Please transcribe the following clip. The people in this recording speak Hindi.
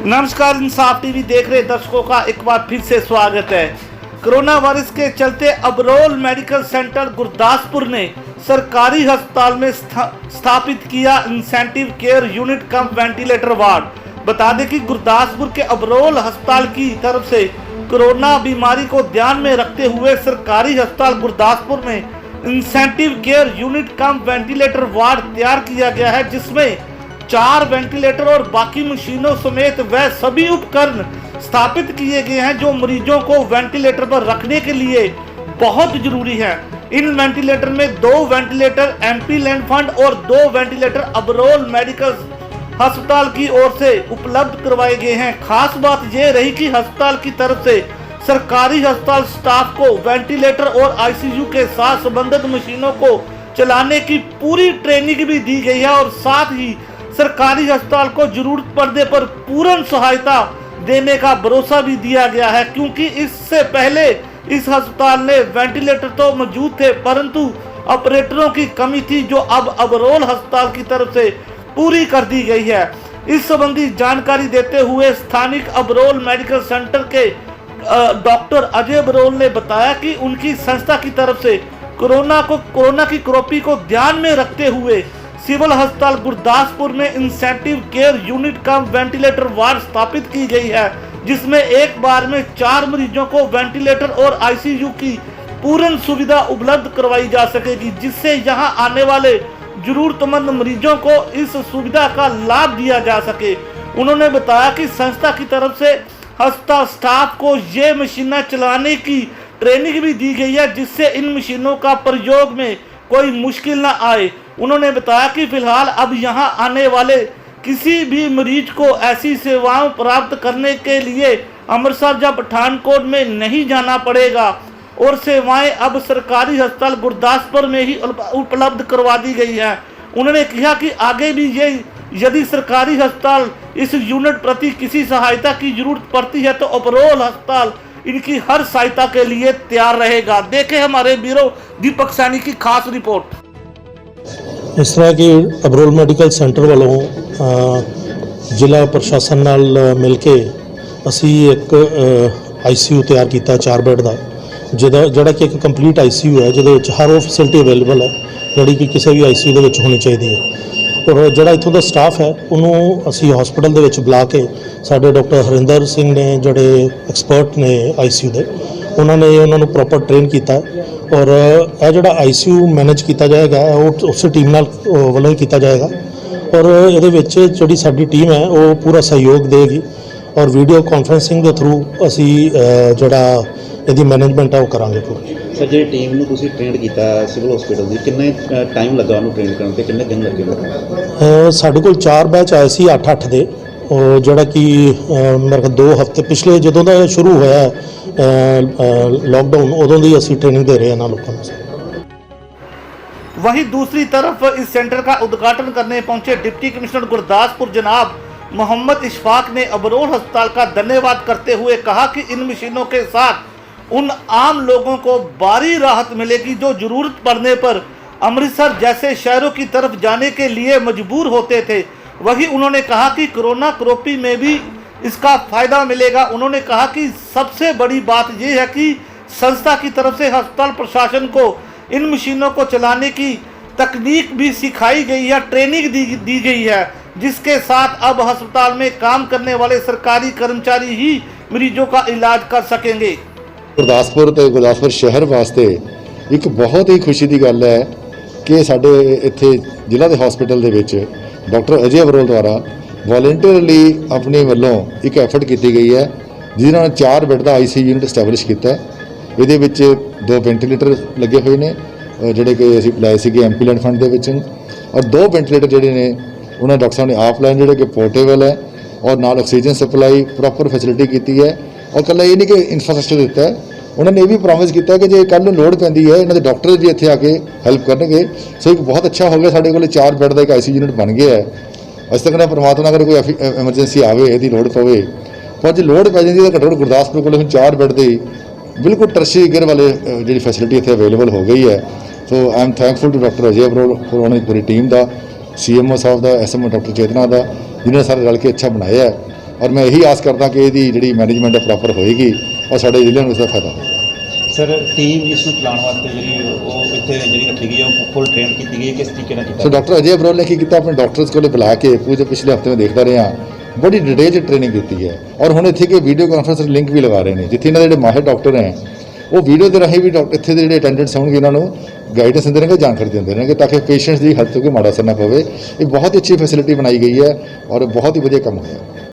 नमस्कार, इंसाफ टीवी देख रहे दर्शकों का एक बार फिर से स्वागत है। कोरोना वायरस के चलते अबरोल मेडिकल सेंटर गुरदासपुर ने सरकारी अस्पताल में स्थापित किया इंसेंटिव केयर यूनिट कम वेंटिलेटर वार्ड। बता दें कि गुरदासपुर के अबरोल अस्पताल की तरफ से कोरोना बीमारी को ध्यान में रखते हुए सरकारी अस्पताल गुरदासपुर में इंसेंटिव केयर यूनिट कम वेंटिलेटर वार्ड तैयार किया गया है, जिसमें 4 वेंटिलेटर और बाकी मशीनों समेत वह सभी उपकरण स्थापित किए गए हैं जो मरीजों को वेंटिलेटर पर रखने के लिए बहुत जरूरी है। इन वेंटिलेटर में 2 वेंटिलेटर एमपी लैंड फंड और 2 वेंटिलेटर अबरोल मेडिकल अस्पताल की ओर से उपलब्ध करवाए गए हैं। खास बात यह रही कि अस्पताल की तरफ से सरकारी अस्पताल स्टाफ को वेंटिलेटर और आईसीयू के साथ संबंधित मशीनों को चलाने की पूरी ट्रेनिंग भी दी गई है और साथ ही सरकारी अस्पताल को जरूरत पड़ने पर पूर्ण सहायता देने का भरोसा भी दिया गया है, क्योंकि इससे पहले इस अस्पताल में वेंटिलेटर तो मौजूद थे परंतु ऑपरेटरों की कमी थी, जो अब अबरोल अस्पताल की तरफ से पूरी कर दी गई है। इस संबंधी जानकारी देते हुए स्थानिक अबरोल मेडिकल सेंटर के डॉक्टर अजय अबरोल ने बताया कि उनकी संस्था की तरफ से कोरोना की क्रॉपी को ध्यान में रखते हुए सिविल अस्पताल गुरदासपुर में इंसेंटिव केयर यूनिट कम वेंटिलेटर वार्ड स्थापित की गई है, जिसमें एक बार में 4 मरीजों को वेंटिलेटर और आईसीयू की पूर्ण सुविधा उपलब्ध करवाई जा सकेगी, जिससे यहां आने वाले जरूरतमंद मरीजों को इस सुविधा का लाभ दिया जा सके। उन्होंने बताया कि संस्था की तरफ से अस्पताल स्टाफ को ये मशीनें चलाने की ट्रेनिंग भी दी गई है, जिससे इन मशीनों का प्रयोग में कोई मुश्किल न आए। उन्होंने बताया कि फिलहाल अब यहां आने वाले किसी भी मरीज को ऐसी सेवाएं प्राप्त करने के लिए अमृतसर या पठानकोट में नहीं जाना पड़ेगा और सेवाएं अब सरकारी अस्पताल गुरदासपुर में ही उपलब्ध करवा दी गई है। उन्होंने कहा कि आगे भी यदि सरकारी अस्पताल इस यूनिट प्रति किसी सहायता की जरूरत पड़ती है तो अबरोल अस्पताल इनकी हर सहायता के लिए तैयार रहेगा। देखें हमारे ब्यूरो दीपक सैनी की खास रिपोर्ट। इस तरह कि अबरोल मैडिकल सेंटर वालों जिला प्रशासन नाल मिल के असी एक आईसीयू तैयार किया 4 बैड का, जिहड़ा कि एक कंप्लीट आईसीयू है, जिहदे विच हर वो फैसिलिटी अवेलेबल है जिहड़ी कि किसी भी आईसीयू दे विच होनी चाहिए है। और जिहड़ा इत्थों दा स्टाफ है उन्होंने असी हॉस्पिटल दे विच बुला के साडे डॉक्टर हरिंदर सिंह ने जिहड़े एक्सपर्ट ने आईसीयू दे उन्होंने प्रॉपर ट्रेन किया और यह जोड़ा आईसीयू मैनेज किया जाएगा उस टीम नाल वालों ही किया जाएगा और ये जी साडी टीम है वो पूरा सहयोग देगी और वीडियो कॉन्फ्रेंसिंग के थ्रू असी जोड़ा यदि मैनेजमेंट है वो करांगे पूरी। सर जी टीम में तुसीं ट्रेन किया सिविल हॉस्पिटल की कितने टाइम लगा उन्होंने ट्रेन करने ते कितने दिन लगे? साढ़े कोल 4 बैच आए सी 8-8 दे और जोड़ा कि मेरे 2 हफ्ते पिछले जदों दा शुरू होया लॉकडाउन उदों दी असी ट्रेनिंग दे रहे हैं ना लोगों को। वहीं दूसरी तरफ इस सेंटर का उद्घाटन करने पहुंचे डिप्टी कमिश्नर गुरदासपुर जनाब मोहम्मद इशफाक ने अबरोल अस्पताल का धन्यवाद करते हुए कहा कि इन मशीनों के साथ उन आम लोगों को भारी राहत मिलेगी जो जरूरत पड़ने पर अमृतसर जैसे शहरों की तरफ जाने के लिए मजबूर होते थे। वहीं उन्होंने कहा कि कोरोना क्रॉपी में भी इसका फायदा मिलेगा। उन्होंने कहा कि सबसे बड़ी बात यह है कि संस्था की तरफ से अस्पताल प्रशासन को इन मशीनों को चलाने की तकनीक भी सिखाई गई है, ट्रेनिंग दी गई है, जिसके साथ अब अस्पताल में काम करने वाले सरकारी कर्मचारी ही मरीजों का इलाज कर सकेंगे। गुरदासपुर शहर वास्ते एक बहुत ही खुशी की गल है कि साडे इत्थे जिला के हॉस्पिटल दे विच डॉक्टर अजय अबरोल द्वारा वॉलंटियरली अपने वालों एक एफर्ट की गई है जिन्होंने 4 बैड का आईसीयू यूनिट एस्टैबलिश किया। ये 2 वेंटिलेटर लगे हुए हैं जोड़े कि असीं लाए थे एमपी लैंड फंड के और 2 वेंटिलेटर जोड़े ने उन्होंने डॉक्टर साहब ने आप लाए जोड़े कि पोर्टेबल है और नाल ऑक्सीजन सप्लाई प्रॉपर फैसिलिटी की है और कल ये नहीं कि इंफ्रास्ट्रक्चर दिता है। उन्होंने ये भी प्रॉमिस किया कि जो कल लोड़ पैंदी है इन्होंने डॉक्टर भी इत्थे आके हेल्प करनगे। सो एक बहुत अच्छा हो गया, साढ़े को 4 बैड का एक आईसीयू यूनिट बन गया है। अस तक परमात्मा अगर कोई एमरजेंसी आवे यदि लोड़ पवे पर जो लोड़ पै जाती तो घट्टो घट्ट गुरदासपुर को 4 बैड की बिल्कुल टर्शी गिर वाले जी फैसिलिटी इतने अवेलेबल हो गई है। So I am thankful to doctor Ajay Abrol और उन्होंने पूरी टीम का CMO साहब का SMO डॉक्टर चेतना का जिन्होंने सारे रल के अच्छा बनाया है। ਔਰ ਮੈਂ ਇਹੀ ਆਸ ਕਰਦਾ ਕਿ ਇਹਦੀ ਜਿਹੜੀ ਮੈਨੇਜਮੈਂਟ ਹੈ ਪ੍ਰੋਪਰ ਹੋਏਗੀ ਔਰ ਸਾਡੇ ਜ਼ਿਲ੍ਹੇ ਨੂੰ ਇਸ ਦਾ ਫਾਇਦਾ ਹੋਵੇਗਾ। ਸਰ ਟੀਮ ਇਸ ਨੂੰ ਚਲਾਉਣ ਵਾਸਤੇ ਜਿਹੜੀ ਉਹ ਇੱਥੇ ਜਿਹੜੀ ਰੱਖੀ ਗਈ ਹੈ ਉਹ ਫੁੱਲ ਟ੍ਰੇਨ ਕੀਤੀ ਗਈ ਹੈ, ਕਿਸ ਤਰੀਕੇ ਨਾਲ ਕੀਤਾ? ਸੋ ਡਾਕਟਰ ਅਜੇ ਅਬਰੋਲ ਨੇ ਕੀ ਕੀਤਾ, ਆਪਣੇ ਡਾਕਟਰਸ ਕੋਲ ਬੁਲਾ ਕੇ ਪੂਰੇ ਪਿਛਲੇ ਹਫਤੇ ਮੈਂ ਦੇਖਦਾ ਰਿਹਾ, ਬੜੀ ਡਿਟੇਲ 'ਚ ਟ੍ਰੇਨਿੰਗ ਦਿੱਤੀ ਹੈ। ਔਰ ਹੁਣ ਇੱਥੇ ਕਿ ਵੀਡੀਓ ਕਾਨਫਰੰਸ ਲਿੰਕ ਵੀ ਲਗਾ ਰਹੇ ਨੇ, ਜਿੱਥੇ ਇਹਨਾਂ ਦੇ ਜਿਹੜੇ ਮਾਹਿਰ ਡਾਕਟਰ ਹੈ ਉਹ ਵੀਡੀਓ ਦੇ ਰਾਹੀਂ ਵੀ ਇੱਥੇ ਦੇ ਜਿਹੜੇ ਅਟੈਂਡੈਂਟਸ ਹੋਣਗੇ ਇਹਨਾਂ ਨੂੰ ਗਾਈਡੈਂਸ ਦਿੰਦੇ ਰਹਿਣਗੇ, ਜਾਣਕਾਰੀ ਦਿੰਦੇ ਰਹਿਣਗੇ, ਤਾਂ ਕਿ ਪੇਸ਼ੈਂਟਸ ਦੀ ਹੈਲਥ 'ਤੇ ਕੋਈ ਮਾੜਾ ਅਸਰ ਨਾ ਪਵੇ। ਇਹ ਬਹੁਤ ਹੀ ਅੱਛੀ ਫੈਸਿਲਿਟੀ ਬਣਾਈ ਗਈ ਹੈ ਔਰ ਬਹੁਤ ਹੀ ਵਧੀਆ ਕੰਮ ਹੋਇਆ।